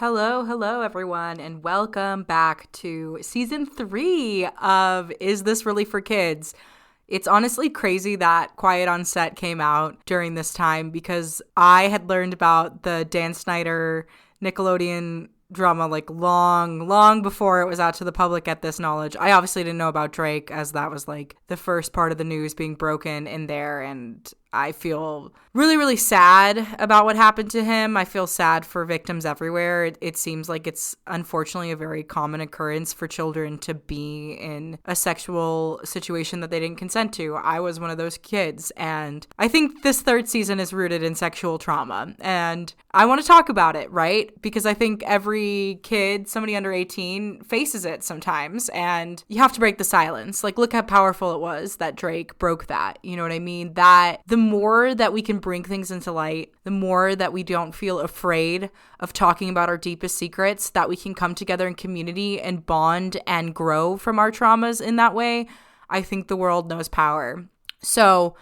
Hello, everyone, and welcome back to season 3 of Is This Really for Kids? It's honestly crazy that Quiet on Set came out during this time because I had learned about the Dan Snyder Nickelodeon drama like long before it was out to the public at this knowledge. I obviously didn't know about Drake as that was like the first part of the news being broken in there, and I feel really sad about what happened to him. I feel sad for victims everywhere. It seems like it's unfortunately a very common occurrence for children to be in a sexual situation that they didn't consent to. I was one of those kids, and I think this third season is rooted in sexual trauma, and I want to talk about it, right? Because I think every kid, somebody under 18, faces it sometimes, and you have to break the silence. Like, look how powerful it was that Drake broke that. You know what I mean? That the more that we can bring things into light, the more that we don't feel afraid of talking about our deepest secrets, that we can come together in community and bond and grow from our traumas in that way, I think the world knows power. So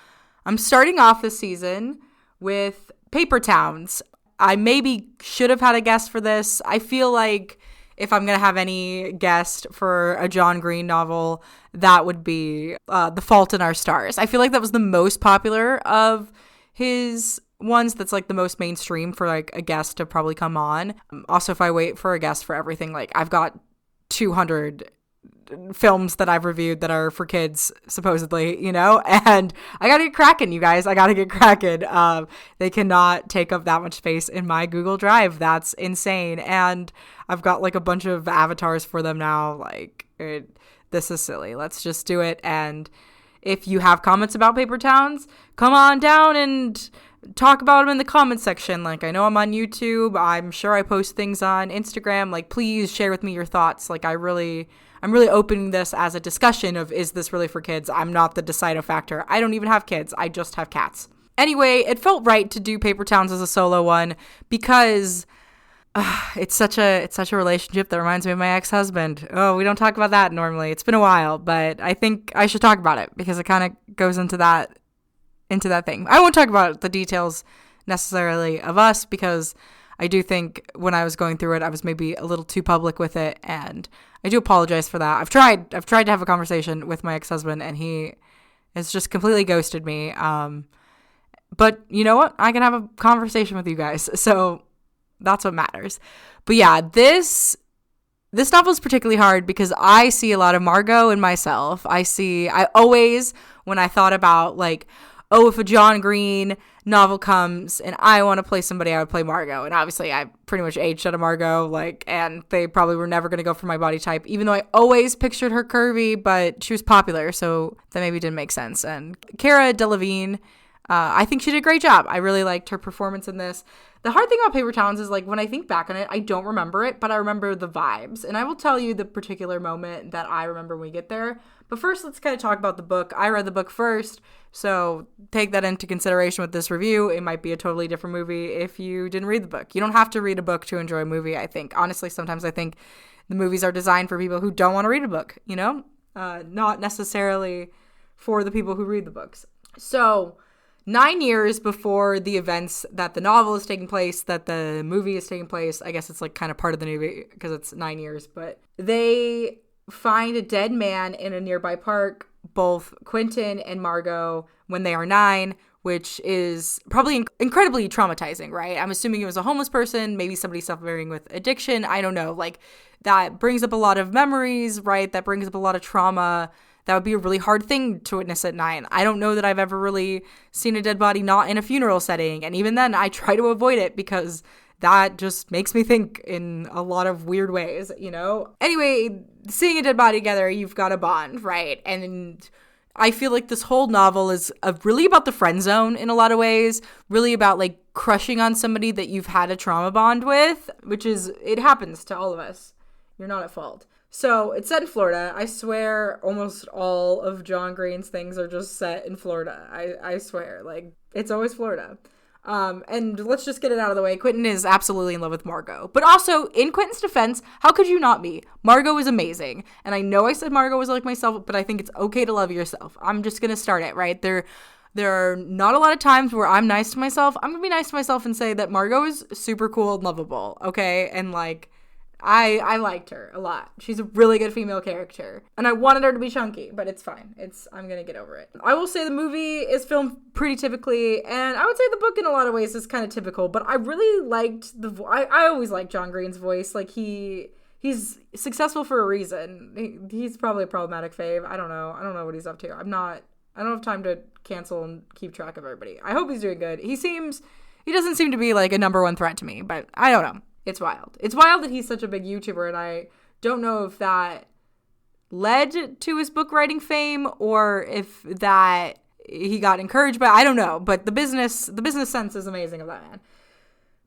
I'm starting off this season with Paper Towns. I maybe should have had a guest for this. I feel like if I'm going to have any guest for a John Green novel, that would be The Fault in Our Stars. I feel like that was the most popular of his ones. That's like the most mainstream for like a guest to probably come on. Also, if I wait for a guest for everything, like I've got 200 films that I've reviewed that are for kids, supposedly, you know, and I gotta get cracking, you guys. I gotta get cracking. They cannot take up that much space in my Google Drive. That's insane. And I've got like a bunch of avatars for them now. Like, this is silly. Let's just do it. And if you have comments about Paper Towns, come on down and talk about them in the comment section. Like, I know I'm on YouTube. I'm sure I post things on Instagram. Like, please share with me your thoughts. Like, I'm really opening this as a discussion of, is this really for kids? I'm not the deciding factor. I don't even have kids. I just have cats. Anyway, it felt right to do Paper Towns as a solo one because it's such a relationship that reminds me of my ex-husband. Oh, we don't talk about that normally. It's been a while, but I think I should talk about it because it kind of goes into that thing. I won't talk about the details necessarily of us because I do think when I was going through it, I was maybe a little too public with it, and I do apologize for that. I've tried to have a conversation with my ex-husband, and he has just completely ghosted me. But you know what? I can have a conversation with you guys, so that's what matters. But yeah, this novel is particularly hard because I see a lot of Margo in myself. I always, when I thought about like, oh, if a John Green novel comes and I want to play somebody, I would play Margo. And obviously I pretty much aged out of Margo, like, and they probably were never going to go for my body type, even though I always pictured her curvy, but she was popular, so that maybe didn't make sense. And Cara Delevingne, I think she did a great job. I really liked her performance in this. The hard thing about Paper Towns is, like, when I think back on it, I don't remember it, but I remember the vibes. And I will tell you the particular moment that I remember when we get there. But first, let's kind of talk about the book. I read the book first, so take that into consideration with this review. It might be a totally different movie if you didn't read the book. You don't have to read a book to enjoy a movie, I think. Honestly, sometimes I think the movies are designed for people who don't want to read a book, you know? Not necessarily for the people who read the books. So 9 years before the events that the novel is taking place, that the movie is taking place, I guess it's like kind of part of the movie because it's 9 years, but they find a dead man in a nearby park, both Quentin and Margo, when they are 9, which is probably incredibly traumatizing, right? I'm assuming it was a homeless person, maybe somebody suffering with addiction. I don't know. Like, that brings up a lot of memories, right? That brings up a lot of trauma. That would be a really hard thing to witness at 9. I don't know that I've ever really seen a dead body not in a funeral setting. And even then, I try to avoid it because that just makes me think in a lot of weird ways, you know? Anyway, seeing a dead body together, you've got a bond, right? And I feel like this whole novel is really about the friend zone in a lot of ways, really about like crushing on somebody that you've had a trauma bond with, which is, it happens to all of us. You're not at fault. So it's set in Florida. I swear almost all of John Green's things are just set in Florida. I swear, like, it's always Florida. And let's just get it out of the way. Quentin is absolutely in love with Margo. But also, in Quentin's defense, how could you not be? Margo is amazing. And I know I said Margo was like myself, but I think it's okay to love yourself. I'm just going to start it, right? There are not a lot of times where I'm nice to myself. I'm going to be nice to myself and say that Margo is super cool and lovable, okay? And like, I liked her a lot. She's a really good female character. And I wanted her to be chunky, but it's fine. I'm going to get over it. I will say the movie is filmed pretty typically, and I would say the book in a lot of ways is kind of typical, but I really liked I always liked John Green's voice. Like, he's successful for a reason. He's probably a problematic fave. I don't know what he's up to. I don't have time to cancel and keep track of everybody. I hope he's doing good. He doesn't seem to be like a number one threat to me, but I don't know. It's wild. It's wild that he's such a big YouTuber, and I don't know if that led to his book writing fame or if that he got encouraged by. I don't know, but the business sense is amazing of that man.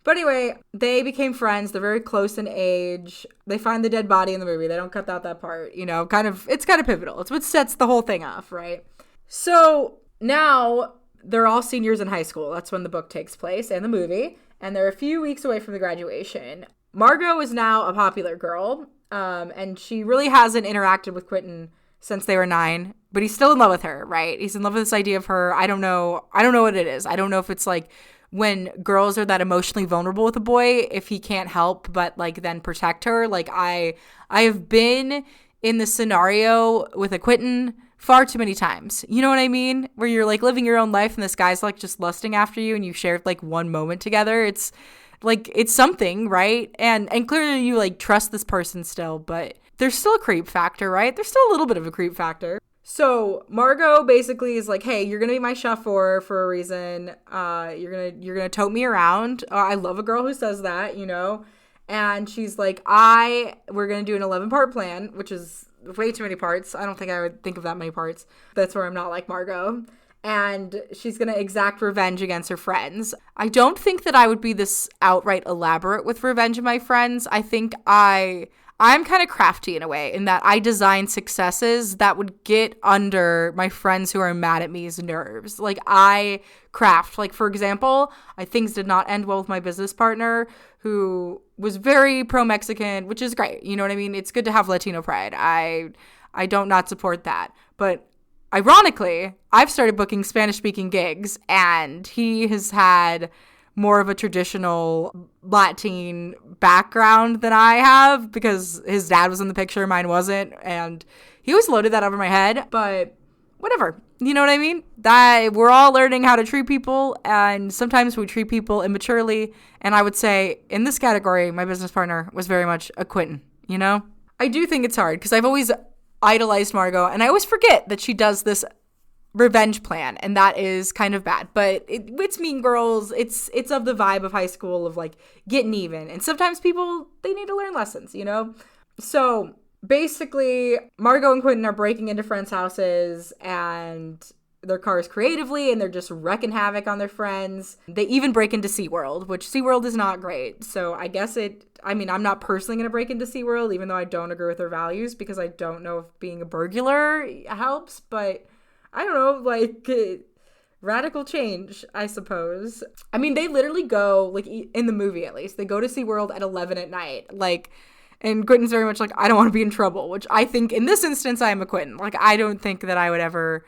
But anyway, they became friends. They're very close in age. They find the dead body in the movie. They don't cut out that part, you know, it's kind of pivotal. It's what sets the whole thing off, right? So now they're all seniors in high school. That's when the book takes place and the movie. And they're a few weeks away from the graduation. Margo is now a popular girl. And she really hasn't interacted with Quentin since they were 9, but he's still in love with her, right? He's in love with this idea of her. I don't know what it is. I don't know if it's like when girls are that emotionally vulnerable with a boy, if he can't help but like then protect her. Like I have been in this scenario with a Quentin far too many times. You know what I mean? Where you're like living your own life and this guy's like just lusting after you and you shared like one moment together. It's like, it's something, right? And clearly you like trust this person still, but there's still a creep factor, right? There's still a little bit of a creep factor. So Margo basically is like, hey, you're going to be my chauffeur for a reason. You're going to tote me around. I love a girl who says that, you know? And she's like, we're going to do an 11-part plan, which is way too many parts. I don't think I would think of that many parts. That's where I'm not like Margo. And she's going to exact revenge against her friends. I don't think that I would be this outright elaborate with revenge of my friends. I think I'm kind of crafty in a way in that I design successes that would get under my friends who are mad at me's nerves. Like I craft, like for example, things did not end well with my business partner who was very pro-Mexican, which is great. You know what I mean? It's good to have Latino pride. I don't not support that. But ironically, I've started booking Spanish-speaking gigs, and he has had more of a traditional Latin background than I have because his dad was in the picture, mine wasn't, and he always loaded that over my head, but whatever. You know what I mean? That we're all learning how to treat people, and sometimes we treat people immaturely, and I would say in this category, my business partner was very much a Quentin, you know? I do think it's hard because I've always idolized Margo, and I always forget that she does this revenge plan, and that is kind of bad, but it's Mean Girls. It's of the vibe of high school of like getting even, and sometimes people, they need to learn lessons, you know? So basically Margo and Quentin are breaking into friends' houses and their cars creatively, and they're just wrecking havoc on their friends. They even break into SeaWorld, which SeaWorld is not great. So I guess I'm not personally going to break into SeaWorld, even though I don't agree with their values, because I don't know if being a burglar helps, but I don't know, like radical change, I suppose. I mean, they literally go, like in the movie at least, they go to SeaWorld at 11 at night, like, and Quentin's very much like, I don't want to be in trouble, which I think in this instance, I am a Quentin. Like, I don't think that I would ever,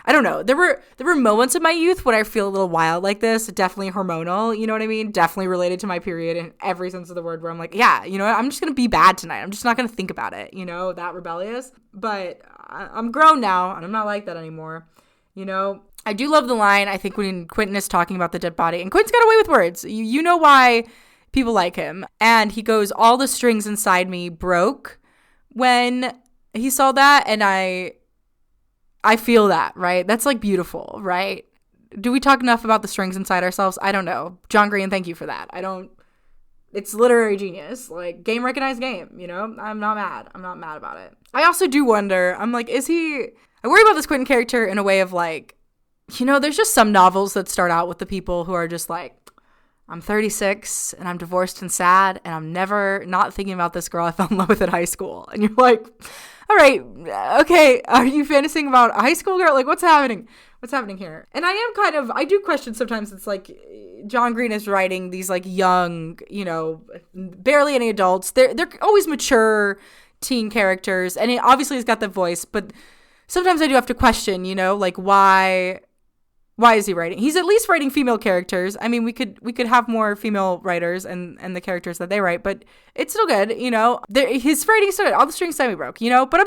I don't know. There were moments in my youth when I feel a little wild like this, definitely hormonal, you know what I mean? Definitely related to my period in every sense of the word, where I'm like, yeah, you know what? I'm just going to be bad tonight. I'm just not going to think about it, you know, that rebellious. But I'm grown now, and I'm not like that anymore, you know? I do love the line, I think, when Quentin is talking about the dead body, and Quentin's got away with words. You know why people like him. And he goes, all the strings inside me broke when he saw that, and I feel that, right? That's like beautiful, right? Do we talk enough about the strings inside ourselves? I don't know. John Green, thank you for that. It's literary genius. Like, game recognized game, you know? I'm not mad. I'm not mad about it. I also do wonder, I'm like, I worry about this Quentin character in a way of like, you know, there's just some novels that start out with the people who are just like, I'm 36 and I'm divorced and sad and I'm never not thinking about this girl I fell in love with at high school. And you're like, all right, okay, are you fantasizing about a high school girl? Like, what's happening? What's happening here? And I do question sometimes, it's like John Green is writing these like young, you know, barely any adults. They're always mature teen characters, and obviously he's got the voice, but sometimes I do have to question, you know, like why Why is he writing? He's at least writing female characters. I mean, we could have more female writers and the characters that they write, but it's still good, you know. His writing still good. All the strings semi-broke, you know. But I'm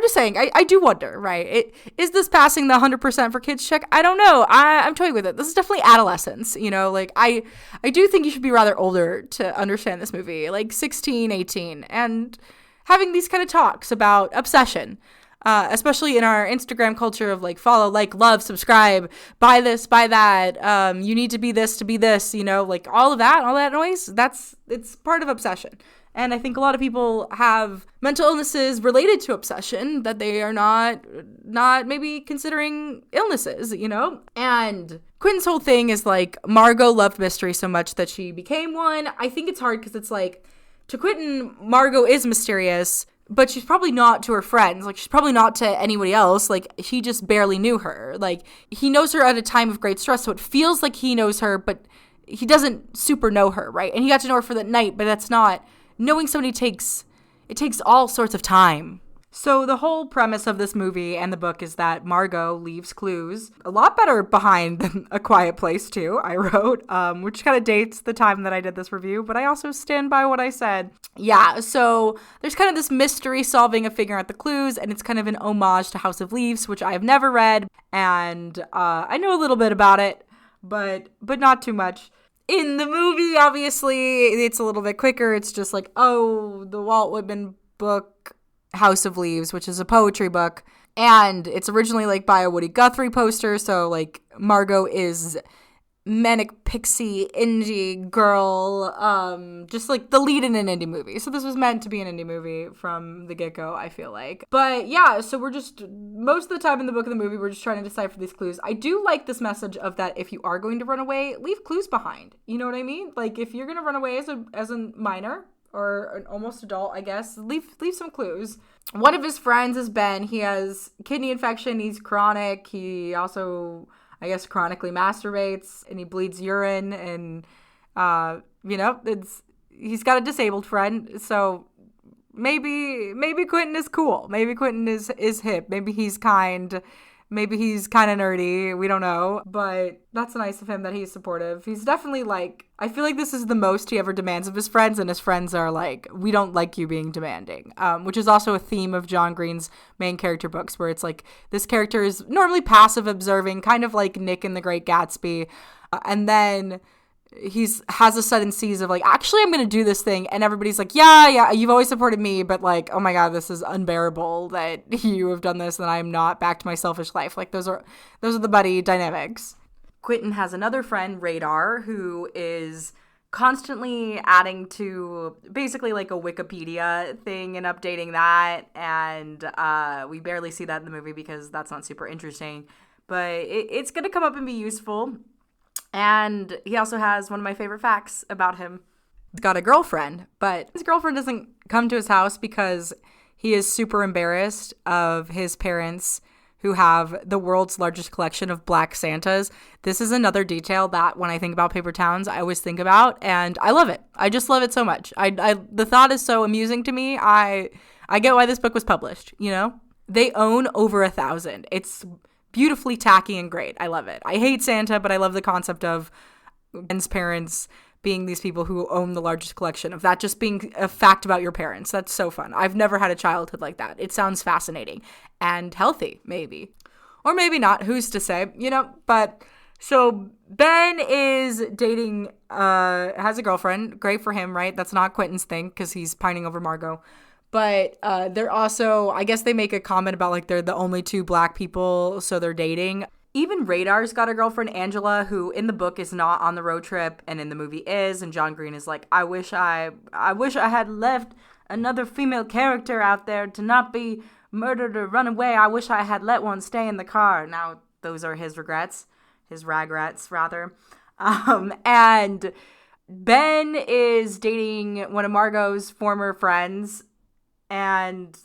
just saying, I do wonder, right? Is this passing the 100% for kids check? I don't know. I'm toying with it. This is definitely adolescence, you know. Like I do think you should be rather older to understand this movie, like 16, 18, and having these kind of talks about obsession. Especially in our Instagram culture of like follow, like, love, subscribe, buy this, buy that, you need to be this to be this, you know, like all that noise, it's part of obsession. And I think a lot of people have mental illnesses related to obsession that they are not maybe considering illnesses, you know? And Quentin's whole thing is like, Margo loved mystery so much that she became one. I think it's hard because it's like, to Quentin, Margo is mysterious, but she's probably not to her friends. Like, she's probably not to anybody else. Like, he just barely knew her. Like, he knows her at a time of great stress, so it feels like he knows her, but he doesn't super know her, right? And he got to know her for that night, but that's not... Knowing somebody takes all sorts of time. So the whole premise of this movie and the book is that Margo leaves clues a lot better behind than A Quiet Place 2, I wrote, which kind of dates the time that I did this review, but I also stand by what I said. Yeah, so there's kind of this mystery solving of figuring out the clues, and it's kind of an homage to House of Leaves, which I have never read, and I know a little bit about it, but not too much. In the movie, obviously, it's a little bit quicker. It's just like, oh, the Walt Whitman book House of Leaves, which is a poetry book, and it's originally like by a Woody Guthrie poster, so like Margo is manic pixie indie girl, just like the lead in an indie movie. So this was meant to be an indie movie from the get-go, I feel like. But yeah, so we're just, most of the time in the book and the movie, we're just trying to decipher these clues. I do like this message of that if you are going to run away, leave clues behind. You know what I mean? Like, if you're going to run away as a minor, or an almost adult, I guess, leave some clues. One of his friends is Ben. He has kidney infection. He's chronic. He also, I guess, chronically masturbates, and he bleeds urine, and you know, he's got a disabled friend. So maybe Quentin is cool. Maybe Quentin is hip. Maybe he's kind. Maybe he's kind of nerdy. We don't know. But that's nice of him that he's supportive. He's definitely like, I feel like this is the most he ever demands of his friends. And his friends are like, we don't like you being demanding. Which is also a theme of John Green's main character books, where it's like, this character is normally passive observing, kind of like Nick in The Great Gatsby. And then has a sudden seize of like, actually, I'm going to do this thing. And everybody's like, yeah, you've always supported me, but like, oh my God, this is unbearable that you have done this and I'm not back to my selfish life. Like, those are the buddy dynamics. Quentin has another friend, Radar, who is constantly adding to basically like a Wikipedia thing and updating that. And we barely see that in the movie because that's not super interesting, but it's going to come up and be useful. And he also has one of my favorite facts about him. He's got a girlfriend, but his girlfriend doesn't come to his house because he is super embarrassed of his parents, who have the world's largest collection of black Santas. This is another detail that when I think about paper towns, I always think about, and I love it. I just love it so much. The thought is so amusing to me. I get why this book was published, you know? They own over 1,000. It's beautifully tacky and great. I love it. I hate Santa, but I love the concept of Ben's parents being these people who own the largest collection, of that just being a fact about your parents. That's so fun. I've never had a childhood like that. It sounds fascinating and healthy, maybe. Or maybe not. Who's to say? You know, but so Ben is dating, has a girlfriend. Great for him, right? That's not Quentin's thing because he's pining over Margo. But they're also, I guess they make a comment about like they're the only two black people, so they're dating. Even Radar's got a girlfriend, Angela, who in the book is not on the road trip and in the movie is. And John Green is like, I wish I had left another female character out there to not be murdered or run away. I wish I had let one stay in the car. Now, those are his regrets, his ragrets, rather. And Ben is dating one of Margo's former friends. And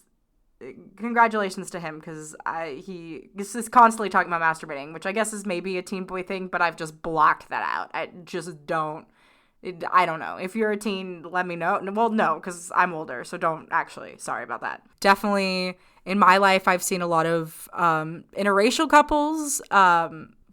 congratulations to him, because he is constantly talking about masturbating, which I guess is maybe a teen boy thing, but I've just blocked that out. I just don't. I don't know. If you're a teen, let me know. Well, no, because I'm older, so don't actually. Sorry about that. Definitely in my life, I've seen a lot of interracial couples,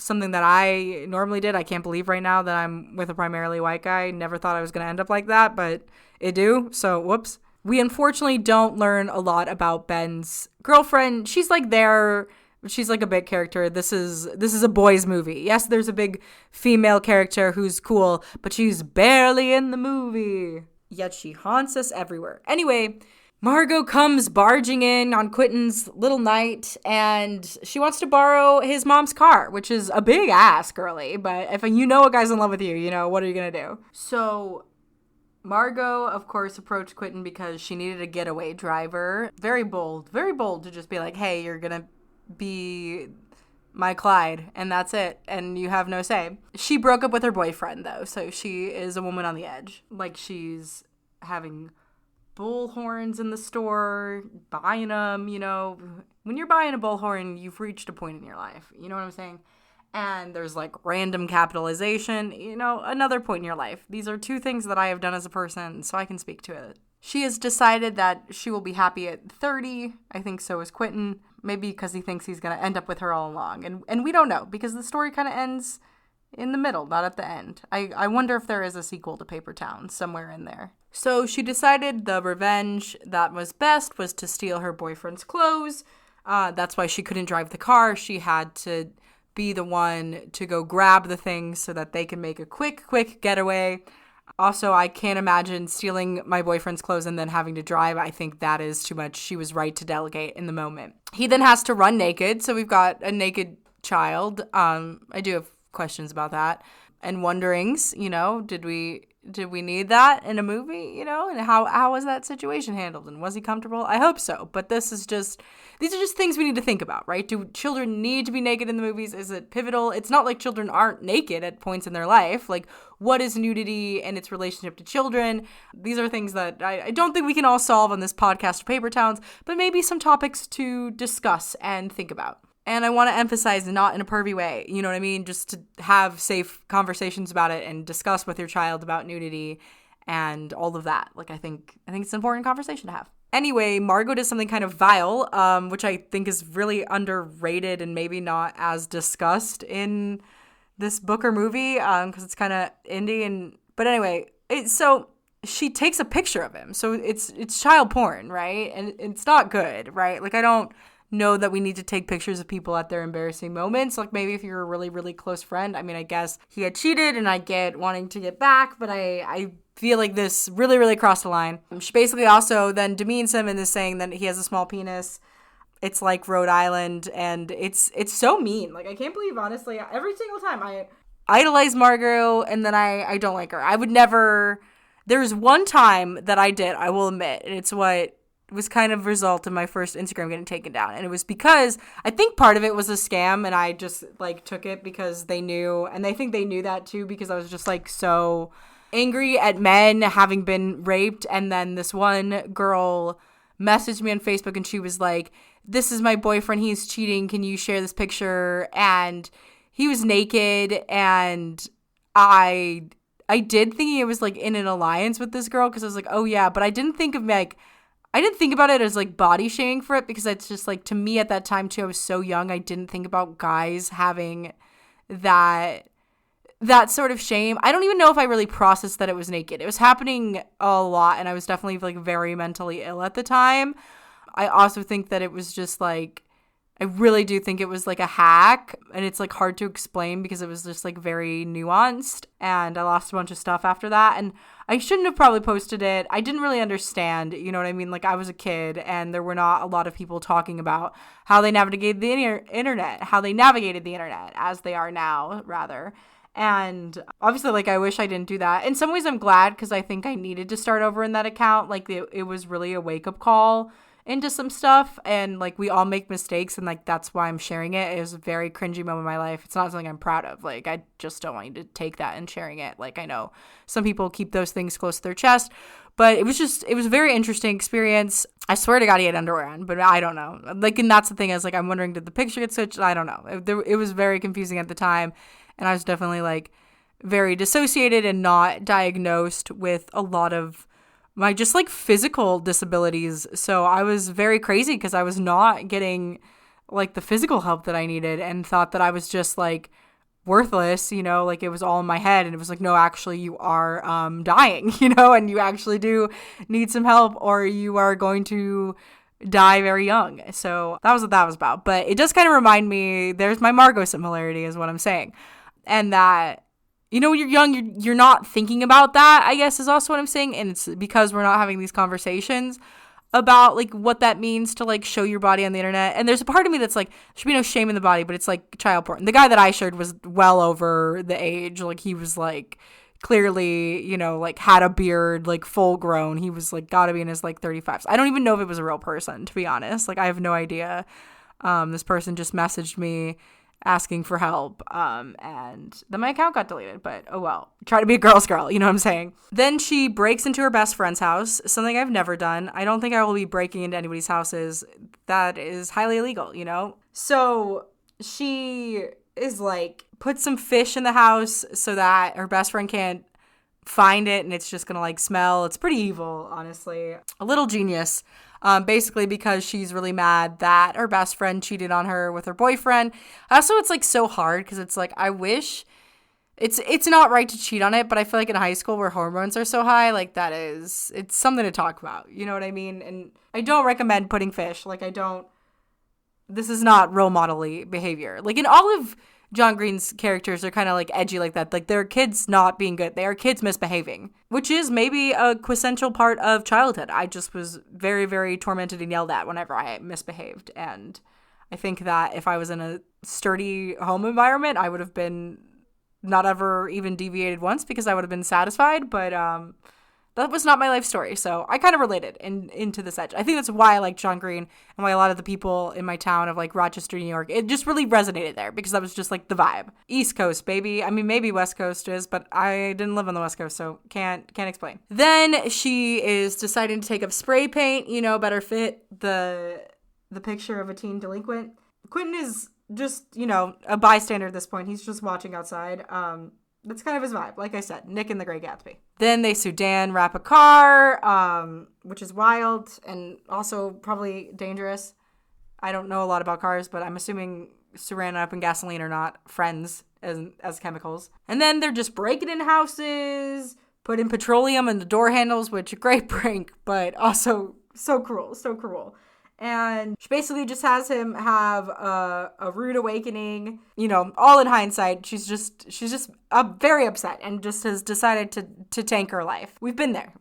something that I normally did. I can't believe right now that I'm with a primarily white guy. Never thought I was going to end up like that, but it do. So whoops. We unfortunately don't learn a lot about Ben's girlfriend. She's like there. She's like a big character. This is a boys' movie. Yes, there's a big female character who's cool, but she's barely in the movie. Yet she haunts us everywhere. Anyway, Margo comes barging in on Quentin's little night, and she wants to borrow his mom's car, which is a big ask, girly. But if you know a guy's in love with you, you know, what are you going to do? So Margo, of course, approached Quentin because she needed a getaway driver. Very bold to just be like, hey, you're going to be my Clyde, and that's it, and you have no say. She broke up with her boyfriend, though, so she is a woman on the edge. Like, she's having bullhorns in the store, buying them, you know. When you're buying a bullhorn, you've reached a point in your life, you know what I'm saying? And there's like random capitalization, you know, another point in your life. These are two things that I have done as a person, so I can speak to it. She has decided that she will be happy at 30. I think so is Quentin. Maybe because he thinks he's going to end up with her all along. And we don't know, because the story kind of ends in the middle, not at the end. I wonder if there is a sequel to Paper Town somewhere in there. So she decided the revenge that was best was to steal her boyfriend's clothes. That's why she couldn't drive the car. She had to be the one to go grab the things so that they can make a quick getaway. Also, I can't imagine stealing my boyfriend's clothes and then having to drive. I think that is too much. She was right to delegate in the moment. He then has to run naked, so we've got a naked child. I do have questions about that and wonderings, you know, did we need that in a movie, you know, and how was that situation handled, and was he comfortable? I hope so, but these are just things we need to think about, right? Do children need to be naked in the movies? Is it pivotal? It's not like children aren't naked at points in their life. Like, what is nudity and its relationship to children? These are things that I don't think we can all solve on this podcast of Paper Towns, but maybe some topics to discuss and think about. And I want to emphasize, not in a pervy way, you know what I mean? Just to have safe conversations about it and discuss with your child about nudity and all of that. Like, I think it's an important conversation to have. Anyway, Margo does something kind of vile, which I think is really underrated and maybe not as discussed in this book or movie, because it's kind of indie. But anyway, so she takes a picture of him. So it's child porn, right? And it's not good, right? Like, I don't know that we need to take pictures of people at their embarrassing moments. Like, maybe if you're a really, really close friend. I mean, I guess he had cheated and I get wanting to get back, but I feel like this really, really crossed the line. She basically also then demeans him and is saying that he has a small penis. It's like Rhode Island, and it's so mean. Like, I can't believe, honestly, every single time I idolize Margo and then I don't like her. I would never. There's one time that I did, I will admit, and it's what was kind of a result of my first Instagram getting taken down. And it was because I think part of it was a scam, and I just like took it because they knew, and I think they knew that too, because I was just like so angry at men having been raped. And then this one girl messaged me on Facebook and she was like, this is my boyfriend, he's cheating, can you share this picture? And he was naked, and I did think it was like in an alliance with this girl, because I was like, oh yeah, but I didn't think about it as like body shaming for it, because it's just like, to me at that time too, I was so young, I didn't think about guys having that sort of shame. I don't even know if I really processed that it was naked. It was happening a lot, and I was definitely like very mentally ill at the time. I also think that it was just like, I really do think it was like a hack, and it's like hard to explain because it was just like very nuanced, and I lost a bunch of stuff after that, and I shouldn't have probably posted it. I didn't really understand, you know what I mean? Like, I was a kid, and there were not a lot of people talking about how they navigated the internet as they are now, rather. And obviously, like, I wish I didn't do that. In some ways, I'm glad, because I think I needed to start over in that account. Like, it was really a wake-up call into some stuff, and like, we all make mistakes, and like, that's why I'm sharing it. It was a very cringy moment in my life. It's not something I'm proud of. Like, I just don't want you to take that and sharing it. Like, I know some people keep those things close to their chest, but it was a very interesting experience. I swear to God he had underwear on, but I don't know. Like, and that's the thing, is like, I'm wondering, did the picture get switched? I don't know. It was very confusing at the time, and I was definitely like very dissociated and not diagnosed with a lot of my just like physical disabilities. So I was very crazy because I was not getting like the physical help that I needed, and thought that I was just like worthless, you know, like it was all in my head. And it was like, no, actually you are dying, you know, and you actually do need some help or you are going to die very young. So that was what that was about. But it does kind of remind me, there's my Margo similarity is what I'm saying. And that, you know, when you're young, you're not thinking about that, I guess is also what I'm saying. And it's because we're not having these conversations about like what that means to like show your body on the internet. And there's a part of me that's like, there should be no shame in the body, but it's like child porn. The guy that I shared was well over the age. Like he was like clearly, you know, like had a beard, like full grown. He was like gotta be in his like 35s. I don't even know if it was a real person, to be honest. Like I have no idea. This person just messaged me asking for help, and then my account got deleted, but oh well. Try to be a girl's girl, you know what I'm saying? Then she breaks into her best friend's house, something I've never done. I don't think I will be breaking into anybody's houses. That is highly illegal, you know? So she is like, put some fish in the house so that her best friend can't find it and it's just gonna like smell. It's pretty evil, honestly. A little genius. Basically because she's really mad that her best friend cheated on her with her boyfriend. Also, it's like so hard because it's like, I wish it's not right to cheat on it, but I feel like in high school where hormones are so high, like it's something to talk about. You know what I mean? And I don't recommend putting fish. Like this is not role model-y behavior. Like in all of John Green's characters are kind of like edgy like that. Like they're kids not being good. They are kids misbehaving, which is maybe a quintessential part of childhood. I just was very, very tormented and yelled at whenever I misbehaved. And I think that if I was in a sturdy home environment, I would have been not ever even deviated once because I would have been satisfied. But that was not my life story. So I kind of related into this edge. I think that's why I like John Green and why a lot of the people in my town of like Rochester, New York, it just really resonated there because that was just like the vibe. East Coast, baby. I mean, maybe West Coast is, but I didn't live on the West Coast, so can't explain. Then she is deciding to take up spray paint, you know, better fit the picture of a teen delinquent. Quentin is just, you know, a bystander at this point. He's just watching outside. That's kind of his vibe. Like I said, Nick and the Great Gatsby. Then they sue Dan, wrap a car, which is wild and also probably dangerous. I don't know a lot about cars, but I'm assuming saran wrap and gasoline are not friends as chemicals. And then they're just breaking in houses, putting petroleum in the door handles, which a great prank, but also so cruel, so cruel. And she basically just has him have a rude awakening, you know, all in hindsight. She's just very upset and just has decided to tank her life. We've been there.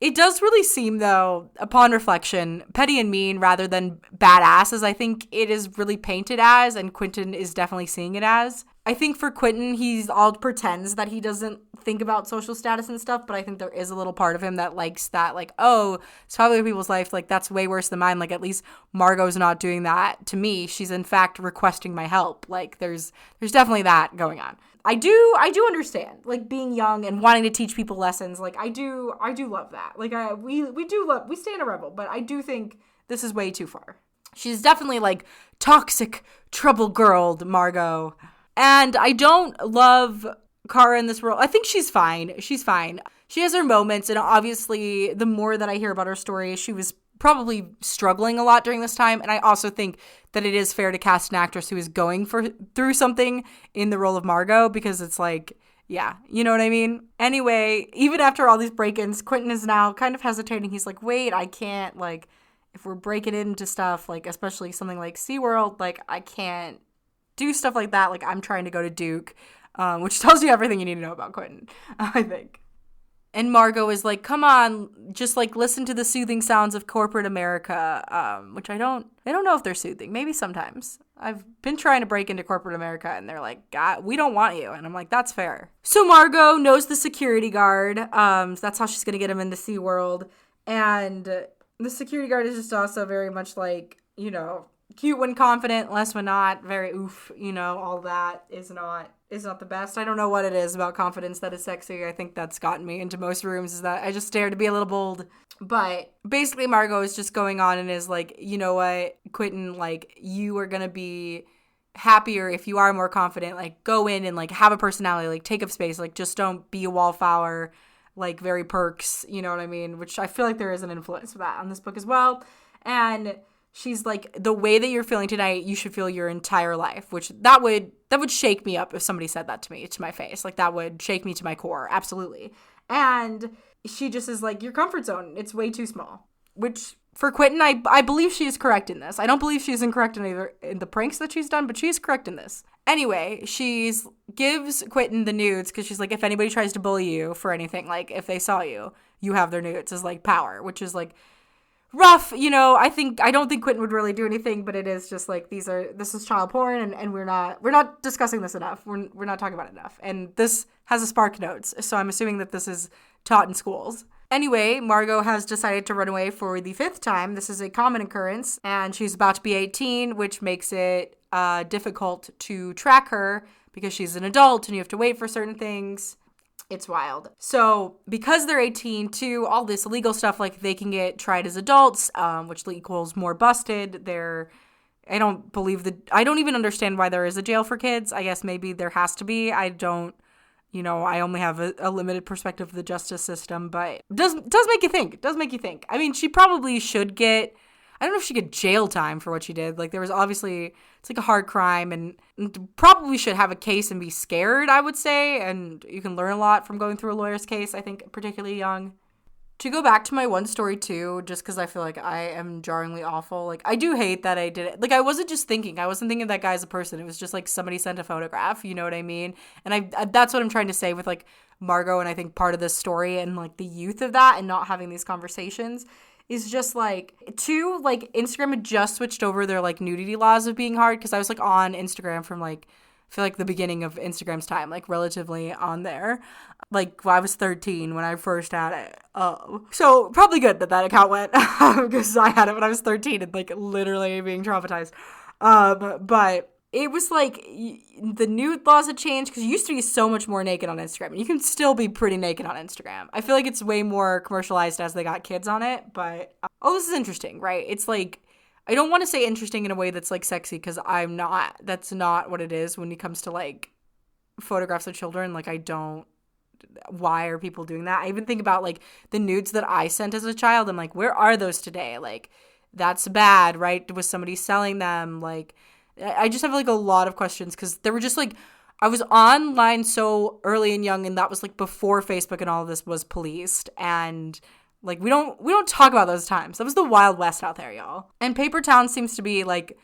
It does really seem, though, upon reflection, petty and mean rather than badass, as I think it is really painted as, and Quentin is definitely seeing it as. I think for Quentin, he's all pretends that he doesn't think about social status and stuff, but I think there is a little part of him that likes that, like, oh, it's probably other people's life, like, that's way worse than mine. Like, at least Margo's not doing that to me. She's, in fact, requesting my help. Like, there's definitely that going on. I do understand, like, being young and wanting to teach people lessons. Like, I do love that. Like, we stand a rebel, but I do think this is way too far. She's definitely, like, toxic, trouble-girled Margo. And I don't love Kara in this role. I think she's fine. She has her moments, and obviously the more that I hear about her story, she was probably struggling a lot during this time. And I also think that it is fair to cast an actress who is going through something in the role of Margo, because it's like, yeah, you know what I mean? Anyway, even after all these break-ins, Quentin is now kind of hesitating. He's like, wait, I can't, like, if we're breaking into stuff, like, especially something like SeaWorld, like, I can't do stuff like that. Like, I'm trying to go to Duke, which tells you everything you need to know about Quentin, I think. And Margo is like, come on, just like listen to the soothing sounds of corporate America, which I don't know if they're soothing. Maybe sometimes. I've been trying to break into corporate America and they're like, God, we don't want you. And I'm like, that's fair. So Margo knows the security guard. That's how she's going to get him into SeaWorld. And the security guard is just also very much like, you know, cute when confident, less when not, very oof, you know, all that is not the best. I don't know what it is about confidence that is sexy. I think that's gotten me into most rooms, is that I just dare to be a little bold. But basically Margo is just going on and is like, you know what, Quentin, like, you are going to be happier if you are more confident. Like, go in and like have a personality, like take up space, like just don't be a wallflower, like very perks, you know what I mean? Which I feel like there is an influence for that on this book as well. And she's like, the way that you're feeling tonight, you should feel your entire life, which that would shake me up if somebody said that to me, to my face. Like, that would shake me to my core. Absolutely. And she just is like, your comfort zone, it's way too small, which for Quentin, I believe she is correct in this. I don't believe she's incorrect in the pranks that she's done, but she's correct in this. Anyway, gives Quentin the nudes because she's like, if anybody tries to bully you for anything, like if they saw you, you have their nudes as like power, which is like rough. I don't think Quentin would really do anything, but it is just like, this is child porn, and we're not discussing this enough. We're not talking about it enough. And this has a Spark Notes, so I'm assuming that this is taught in schools. Anyway, Margo has decided to run away for the 5th time. This is a common occurrence, and she's about to be 18, which makes it difficult to track her because she's an adult and you have to wait for certain things. It's wild. So because they're 18 too, all this illegal stuff, like they can get tried as adults, which equals more busted. I don't even understand why there is a jail for kids. I guess maybe there has to be. I only have a limited perspective of the justice system, but it does make you think. It does make you think. I mean, she probably should get, I don't know if she get jail time for what she did. Like, there was obviously, it's like a hard crime, and probably should have a case and be scared, I would say. And you can learn a lot from going through a lawyer's case, I think, particularly young. To go back to my one story too, just because I feel like I am jarringly awful. Like, I do hate that I did it. Like, I wasn't thinking of that guy as a person. It was just like somebody sent a photograph, you know what I mean? And I that's what I'm trying to say with like Margo, and I think part of this story and like the youth of that and not having these conversations is just like, like Instagram had just switched over their like nudity laws of being hard, because I was like on Instagram from like, I feel like the beginning of Instagram's time, like relatively on there. Like, I was 13 when I first had it. So probably good that account went, because I had it when I was 13 and like literally being traumatized. But it was like the nude laws had changed, because you used to be so much more naked on Instagram, and you can still be pretty naked on Instagram. I feel like it's way more commercialized as they got kids on it, but this is interesting, right? It's like, I don't want to say interesting in a way that's like sexy, because that's not what it is when it comes to like photographs of children. Like, why are people doing that? I even think about like the nudes that I sent as a child. I'm like, where are those today? Like, that's bad, right? Was somebody selling them? Like, I just have like a lot of questions, because there were just like, I was online so early and young, and that was like before Facebook and all of this was policed, and like, we don't talk about those times. That was the Wild West out there, y'all. And Paper Town seems to be like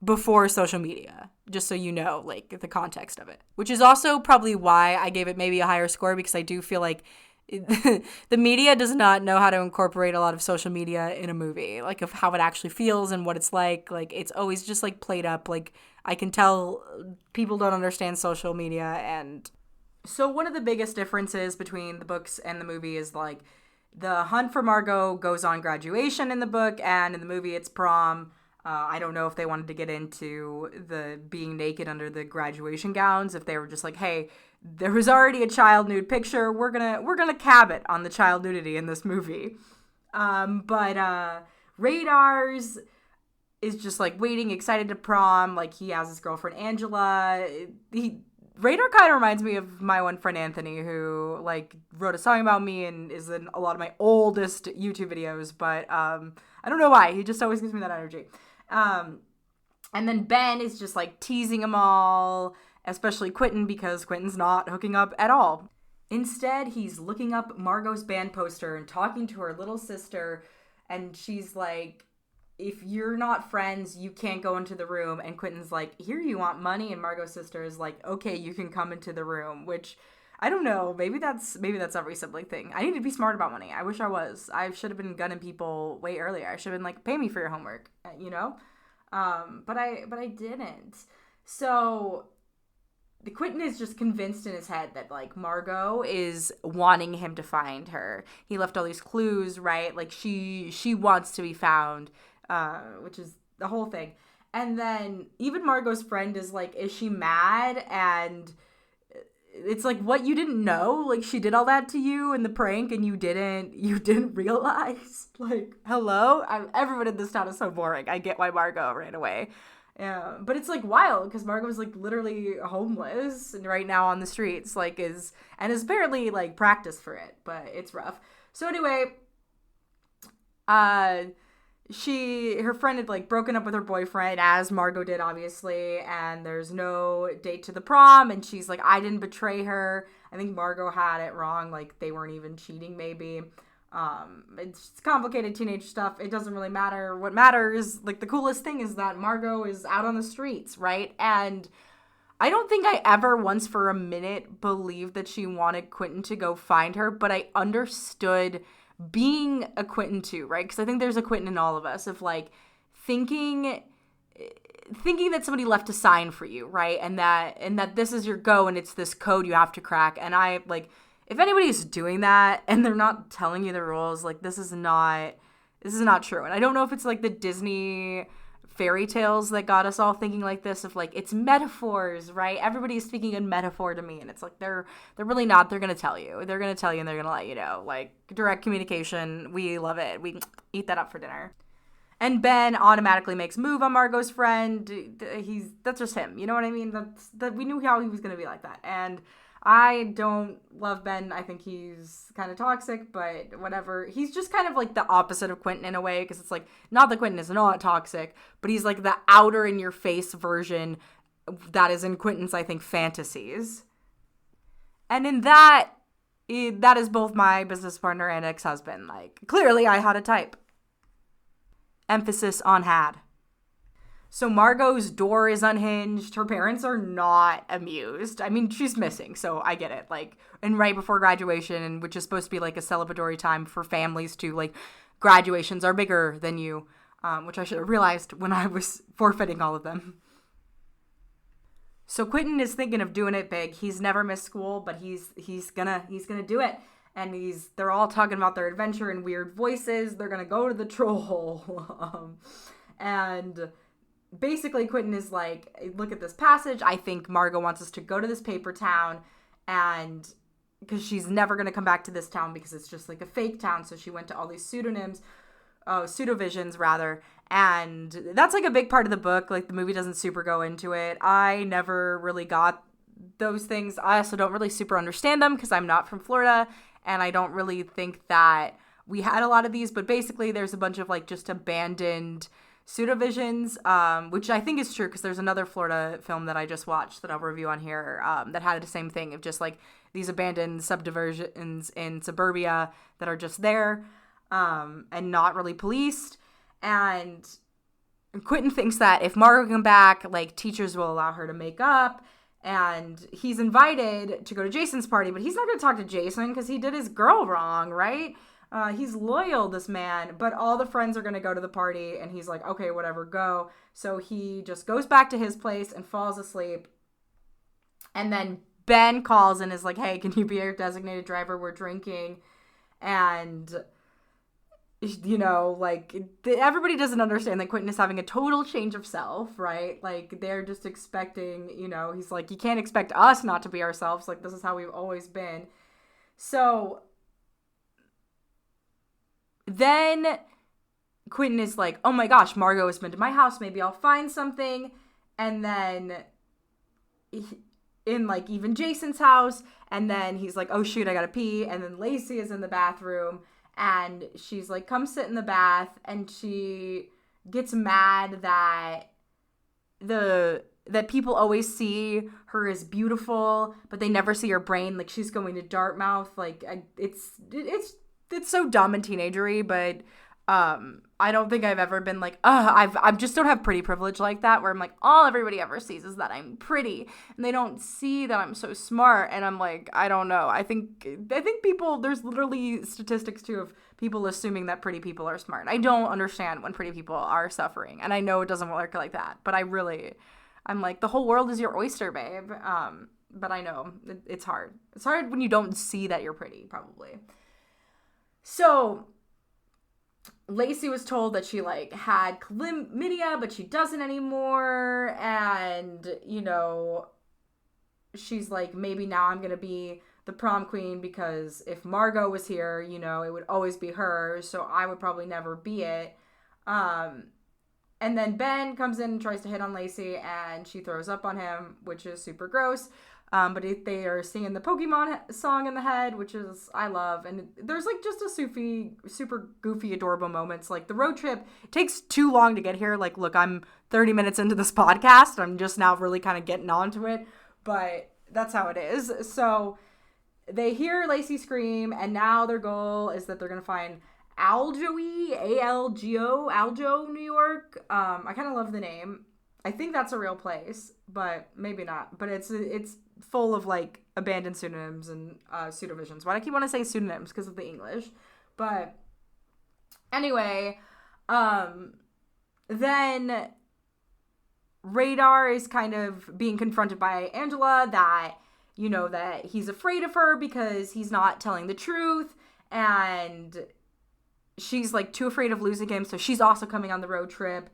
before social media, just so you know, like the context of it, which is also probably why I gave it maybe a higher score, because I do feel like the media does not know how to incorporate a lot of social media in a movie, like of how it actually feels and what it's like. Like, it's always just like played up. Like, I can tell people don't understand social media. And so one of the biggest differences between the books and the movie is like, the hunt for Margo goes on graduation in the book, and in the movie it's prom. I don't know if they wanted to get into the being naked under the graduation gowns, if they were just like, hey, there was already a child nude picture, we're gonna cab it on the child nudity in this movie. But Radar's is just like waiting, excited to prom. Like, he has his girlfriend Angela. Radar kind of reminds me of my one friend Anthony, who like wrote a song about me and is in a lot of my oldest YouTube videos, but I don't know why. He just always gives me that energy. And then Ben is just like teasing them all, especially Quentin, because Quentin's not hooking up at all. Instead, he's looking up Margo's band poster and talking to her little sister, and she's like, if you're not friends, you can't go into the room. And Quentin's like, here, you want money? And Margo's sister is like, okay, you can come into the room, which I don't know. Maybe that's every sibling thing. I need to be smart about money. I wish I was. I should have been gunning people way earlier. I should have been like, pay me for your homework, you know? But I didn't. So the Quentin is just convinced in his head that like Margo is wanting him to find her. He left all these clues, right? Like, she wants to be found. Which is the whole thing. And then even Margo's friend is like, is she mad? And it's like, what, you didn't know? Like, she did all that to you in the prank and you didn't realize? Like, hello? Everyone in this town is so boring. I get why Margo ran away. Yeah, but it's like wild, because Margo is like literally homeless and right now on the streets, like is apparently like practiced for it, but it's rough. So anyway, her friend had like broken up with her boyfriend, as Margo did, obviously, and there's no date to the prom, and she's like, I didn't betray her. I think Margo had it wrong, like they weren't even cheating, maybe. It's complicated teenage stuff. It doesn't really matter. What matters, like the coolest thing is that Margo is out on the streets, right? And I don't think I ever once for a minute believed that she wanted Quentin to go find her, but I understood being a Quentin too, right? Because I think there's a Quentin in all of us of like thinking that somebody left a sign for you, right? And that this is your go and it's this code you have to crack. And I like, if anybody's doing that and they're not telling you the rules, like this is not true. And I don't know if it's like the Disney fairy tales that got us all thinking like this of like, it's metaphors, right? Everybody's speaking in metaphor to me. And it's like, they're really not. They're going to tell you. They're going to tell you and they're going to let you know. Like direct communication. We love it. We eat that up for dinner. And Ben automatically makes move on Margo's friend. That's just him. You know what I mean? We knew how he was going to be like that. And I don't love Ben. I think he's kind of toxic, but whatever. He's just kind of like the opposite of Quentin in a way, because it's like, not that Quentin is not toxic, but he's like the outer in your face version that is in Quentin's, I think, fantasies. And in that is both my business partner and ex-husband. Like, clearly I had a type. Emphasis on had. So Margo's door is unhinged. Her parents are not amused. I mean, she's missing, so I get it. Like, and right before graduation, and which is supposed to be like a celebratory time for families too. Like, graduations are bigger than you, which I should have realized when I was forfeiting all of them. So Quentin is thinking of doing it big. He's never missed school, but he's gonna do it. And they're all talking about their adventure in weird voices. They're gonna go to the troll hole, and basically Quentin is like, look at this passage. I think Margo wants us to go to this paper town, and because she's never going to come back to this town because it's just like a fake town. So she went to all these pseudovisions rather. And that's like a big part of the book. Like the movie doesn't super go into it. I never really got those things. I also don't really super understand them because I'm not from Florida. And I don't really think that we had a lot of these, but basically there's a bunch of like just abandoned pseudovisions, which I think is true because there's another Florida film that I just watched that I'll review on here that had the same thing of just like these abandoned subdivisions in suburbia that are just there and not really policed. And Quentin thinks that if Margo can come back, like teachers will allow her to make up. And he's invited to go to Jason's party, but he's not going to talk to Jason because he did his girl wrong, right? He's loyal, this man, but all the friends are going to go to the party and he's like, okay, whatever, go. So he just goes back to his place and falls asleep. And then Ben calls and is like, hey, can you be our designated driver? We're drinking. And, you know, like everybody doesn't understand that Quentin is having a total change of self, right? Like they're just expecting, you know, he's like, you can't expect us not to be ourselves. Like this is how we've always been. So then Quentin is like, oh my gosh, Margo has been to my house. Maybe I'll find something. And then in like even Jason's house. And then he's like, oh shoot, I gotta pee. And then Lacey is in the bathroom and she's like, come sit in the bath. And she gets mad that that people always see her as beautiful, but they never see her brain. Like she's going to Dartmouth. Like it's so dumb and teenagery, but I don't think I've ever been like, I just don't have pretty privilege like that, where I'm like, all everybody ever sees is that I'm pretty, and they don't see that I'm so smart. And I'm like, I don't know. I think people, there's literally statistics too of people assuming that pretty people are smart. I don't understand when pretty people are suffering, and I know it doesn't work like that, but I'm like, the whole world is your oyster, babe. But I know it's hard. It's hard when you don't see that you're pretty, probably. So Lacey was told that she like had chlamydia, but she doesn't anymore. And, you know, she's like, maybe now I'm going to be the prom queen because if Margo was here, you know, it would always be her. So I would probably never be it. And then Ben comes in and tries to hit on Lacey and she throws up on him, which is super gross. They are singing the Pokemon song in the head, which is, I love. And there's like just a super goofy, adorable moments. Like the road trip, it takes too long to get here. Like, look, I'm 30 minutes into this podcast. I'm just now really kind of getting onto it. But that's how it is. So they hear Lacey scream, and now their goal is that they're going to find Aljoe, Aljo, New York. I kind of love the name. I think that's a real place, but maybe not. But it's full of like abandoned pseudonyms and pseudovisions. Why do I keep want to say pseudonyms? Because of the English. But anyway, then Radar is kind of being confronted by Angela that, you know, that he's afraid of her because he's not telling the truth, and she's like too afraid of losing him, so she's also coming on the road trip.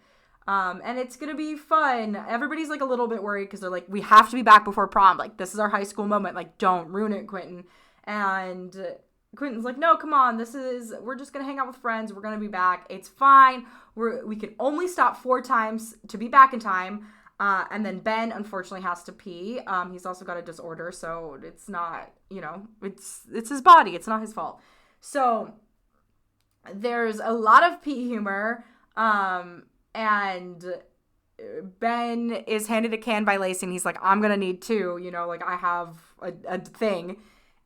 And it's gonna be fun. Everybody's like a little bit worried because they're like, we have to be back before prom. Like, this is our high school moment. Like, don't ruin it, Quentin. And Quentin's like, no, come on. We're just gonna hang out with friends. We're gonna be back. It's fine. We can only stop 4 times to be back in time. And then Ben, unfortunately, has to pee. He's also got a disorder, so it's not, you know, it's his body. It's not his fault. So there's a lot of pee humor. And Ben is handed a can by Lacey, and he's like, I'm gonna need 2, you know, like I have a thing.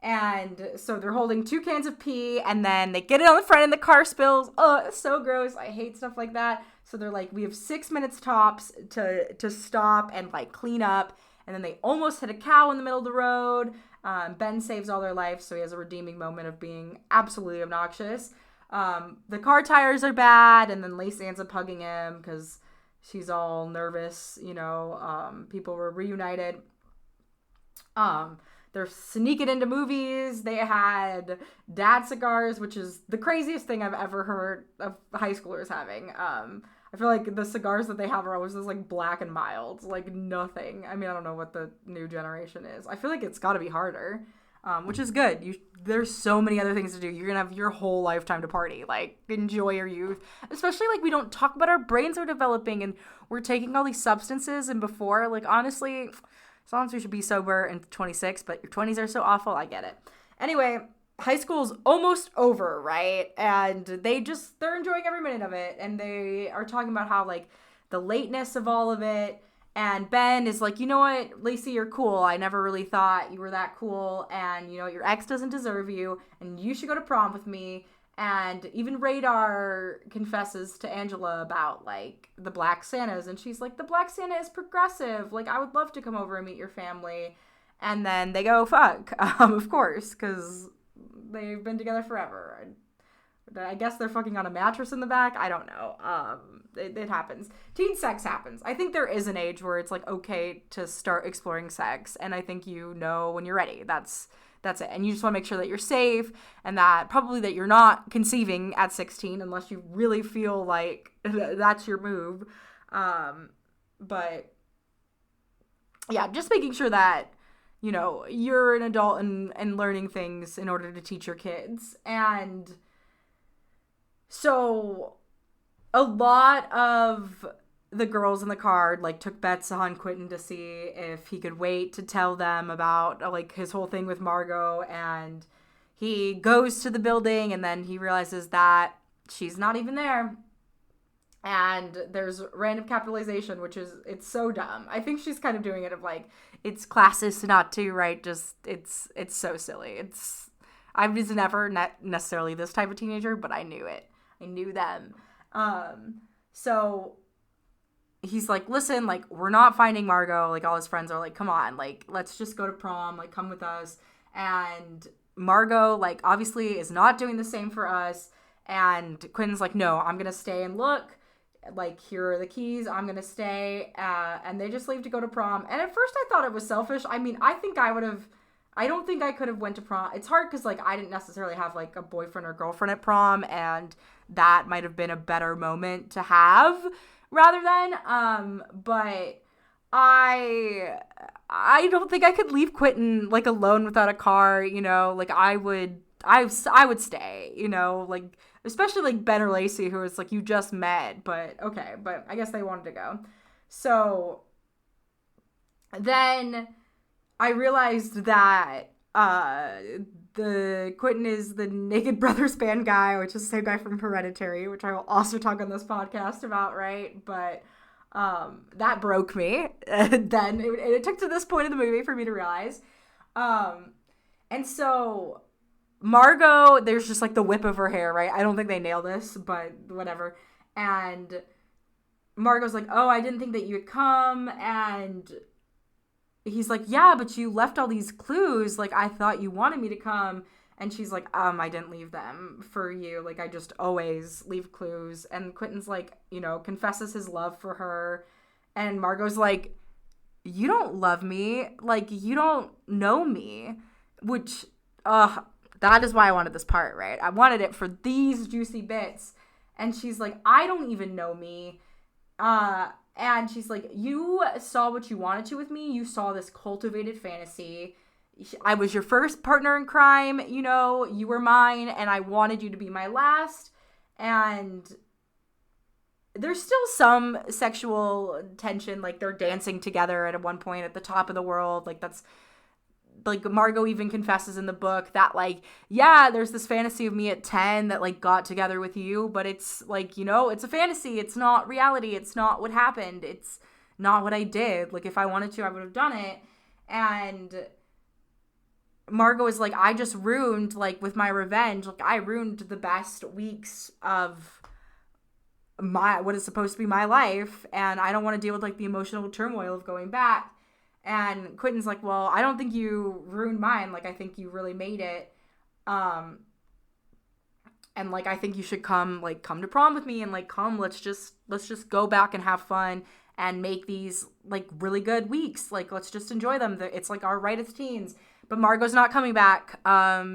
And so they're holding 2 cans of pee, and then they get it on the front and the car spills. Oh, it's so gross. I hate stuff like that. So they're like, we have 6 minutes tops to stop and like clean up. And then they almost hit a cow in the middle of the road. Ben saves all their life, so he has a redeeming moment of being absolutely obnoxious. The car tires are bad, and then Lacey ends up hugging him because she's all nervous, you know. People were reunited. They're sneaking into movies. They had dad cigars, which is the craziest thing I've ever heard of high schoolers having. I feel like the cigars that they have are always just like black and mild, like nothing. I mean, I don't know what the new generation is. I feel like it's got to be harder, which is good. There's so many other things to do. You're gonna have your whole lifetime to party. Like, enjoy your youth. Especially like we don't talk about our brains are developing and we're taking all these substances. And before, like, honestly, sometimes we should be sober and 26, but your 20s are so awful. I get it. Anyway, high school's almost over, right? And they're enjoying every minute of it. And they are talking about how, like, the lateness of all of it. And Ben is like, you know what, Lacey, you're cool. I never really thought you were that cool. And, you know, your ex doesn't deserve you. And you should go to prom with me. And even Radar confesses to Angela about, like, the Black Santas. And she's like, the Black Santa is progressive. Like, I would love to come over and meet your family. And then they go, fuck, of course, because they've been together forever. I guess they're fucking on a mattress in the back. I don't know. It happens. Teen sex happens. I think there is an age where it's, like, okay to start exploring sex. And I think you know when you're ready. That's it. And you just want to make sure that you're safe and that you're not conceiving at 16 unless you really feel like that's your move. But yeah, just making sure that, you know, you're an adult and learning things in order to teach your kids. And so a lot of the girls in the car, like, took bets on Quentin to see if he could wait to tell them about, like, his whole thing with Margo. And he goes to the building, and then he realizes that she's not even there. And there's random capitalization, which is, it's so dumb. I think she's kind of doing it of, like, it's classist not to, right? Just, it's so silly. I was never necessarily this type of teenager, but I knew it. I knew them. So he's like, listen, like, we're not finding Margo. Like, all his friends are like, come on, like, let's just go to prom, like, come with us. And Margo, like, obviously is not doing the same for us. And Quentin's like, no, I'm gonna stay and look. Like, here are the keys, I'm gonna stay. And they just leave to go to prom. And at first I thought it was selfish. I mean, I don't think I could have went to prom. It's hard because, like, I didn't necessarily have, like, a boyfriend or girlfriend at prom, and that might have been a better moment to have rather than, but I don't think I could leave Quentin, like, alone without a car, you know. Like, I would stay, you know, like, especially, like, Ben or Lacey, who was like, you just met, but okay, but I guess they wanted to go. So then I realized that the Quentin is the Naked Brothers band guy, which is the same guy from Hereditary, which I will also talk on this podcast about, right? But that broke me. Then it took to this point of the movie for me to realize. And so Margo, there's just like the whip of her hair, right? I don't think they nail this, but whatever. And Margo's like, oh, I didn't think that you would come. And he's like, yeah, but you left all these clues. Like, I thought you wanted me to come. And she's like, I didn't leave them for you. Like, I just always leave clues. And Quentin's like, confesses his love for her. And Margo's like, you don't love me. Like, you don't know me. Which, that is why I wanted this part, right? I wanted it for these juicy bits. And she's like, I don't even know me. And she's like, you saw what you wanted to with me. You saw this cultivated fantasy. I was your first partner in crime. You were mine, and I wanted you to be my last. And there's still some sexual tension. Like, they're dancing together at one point at the top of the world. Like, that's, like, Margo even confesses in the book that, like, yeah, there's this fantasy of me at 10 that, like, got together with you, but it's, like, it's a fantasy. It's not reality. It's not what happened. It's not what I did. Like, if I wanted to, I would have done it. And Margo is like, I just ruined, like, with my revenge, like, I ruined the best weeks of what is supposed to be my life, and I don't want to deal with, like, the emotional turmoil of going back. And Quentin's like, well, I don't think you ruined mine. Like, I think you really made it. And, like, I think you should come to prom with me and, like, let's just go back and have fun and make these, like, really good weeks. Like, let's just enjoy them. It's, like, our right as teens. But Margo's not coming back.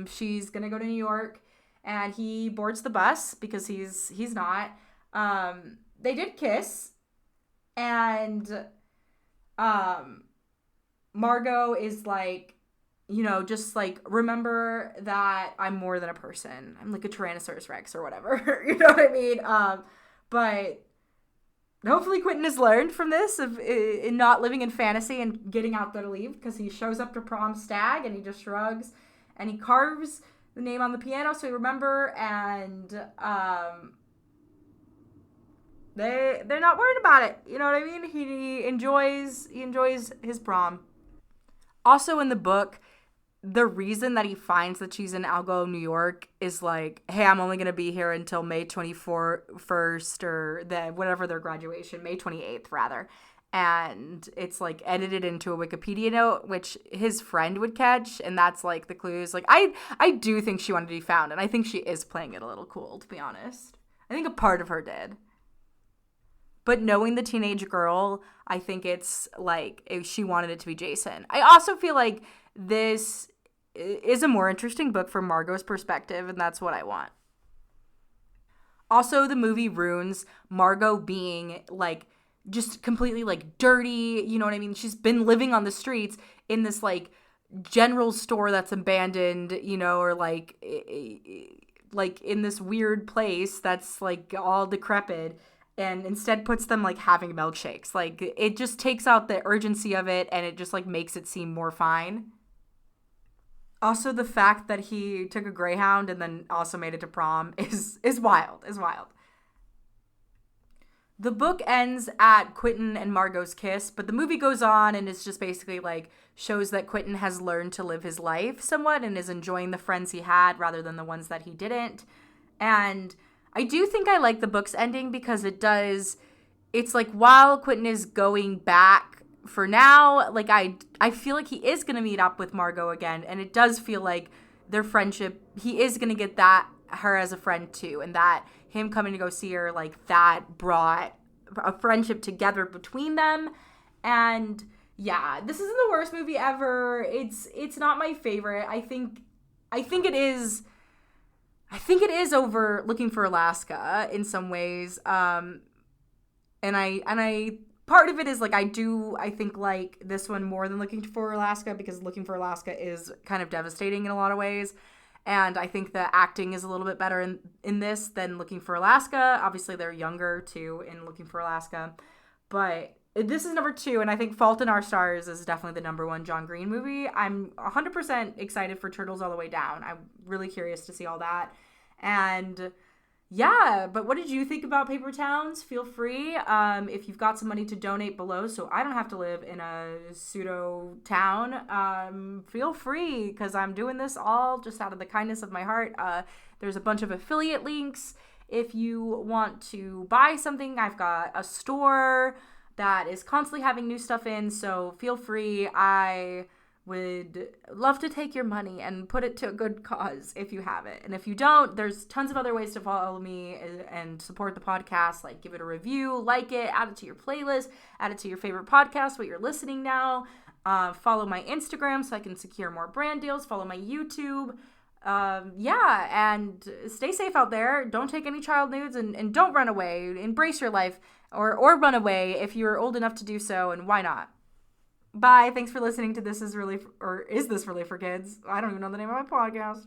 She's going to go to New York, and he boards the bus because he's not. They did kiss, and, Margo is like, just like, remember that I'm more than a person. I'm like a Tyrannosaurus Rex or whatever. You know what I mean? But hopefully Quentin has learned from this in not living in fantasy and getting out there to leave, because he shows up to prom stag and he just shrugs and he carves the name on the piano so he remember, and they're not worried about it. You know what I mean? He enjoys his prom. Also in the book, the reason that he finds that she's in Algo, New York is like, hey, I'm only going to be here until May 21st or whatever their graduation, May 28th rather. And it's like edited into a Wikipedia note, which his friend would catch. And that's like the clues. Like, I do think she wanted to be found. And I think she is playing it a little cool, to be honest. I think a part of her did. But knowing the teenage girl, I think it's like she wanted it to be Jason. I also feel like this is a more interesting book from Margo's perspective, and that's what I want. Also, the movie ruins Margo being like just completely like dirty. You know what I mean? She's been living on the streets in this like general store that's abandoned, or like in this weird place that's like all decrepit. And instead puts them, like, having milkshakes. Like, it just takes out the urgency of it, and it just, like, makes it seem more fine. Also, the fact that he took a Greyhound and then also made it to prom is wild, The book ends at Quentin and Margo's kiss, but the movie goes on, and it's just basically, like, shows that Quentin has learned to live his life somewhat and is enjoying the friends he had rather than the ones that he didn't. And I do think I like the book's ending because it's like, while Quentin is going back for now, like, I feel like he is going to meet up with Margo again, and it does feel like their friendship, he is going to get her as a friend too, and that him coming to go see her, like, that brought a friendship together between them. And yeah, this isn't the worst movie ever. It's not my favorite. I think it is over Looking for Alaska in some ways. And I part of it is like, I think like this one more than Looking for Alaska, because Looking for Alaska is kind of devastating in a lot of ways. And I think the acting is a little bit better in this than Looking for Alaska. Obviously they're younger too in Looking for Alaska, but This is number 2, and I think Fault in Our Stars is definitely the number 1 John Green movie. I'm 100% excited for Turtles All the Way Down. I'm really curious to see all that. And yeah, but what did you think about Paper Towns? Feel free, if you've got some money, to donate below so I don't have to live in a pseudo town. Feel free, because I'm doing this all just out of the kindness of my heart. There's a bunch of affiliate links. If you want to buy something, I've got a store that is constantly having new stuff in, so feel free. I would love to take your money and put it to a good cause if you have it. And if you don't, there's tons of other ways to follow me and support the podcast, like give it a review, like it, add it to your playlist, add it to your favorite podcast, what you're listening now. Follow my Instagram so I can secure more brand deals. Follow my YouTube. And stay safe out there. Don't take any child nudes, and don't run away. Embrace your life, or run away if you're old enough to do so, and why not? Bye. Thanks for listening to Is This Really for Kids? I don't even know the name of my podcast.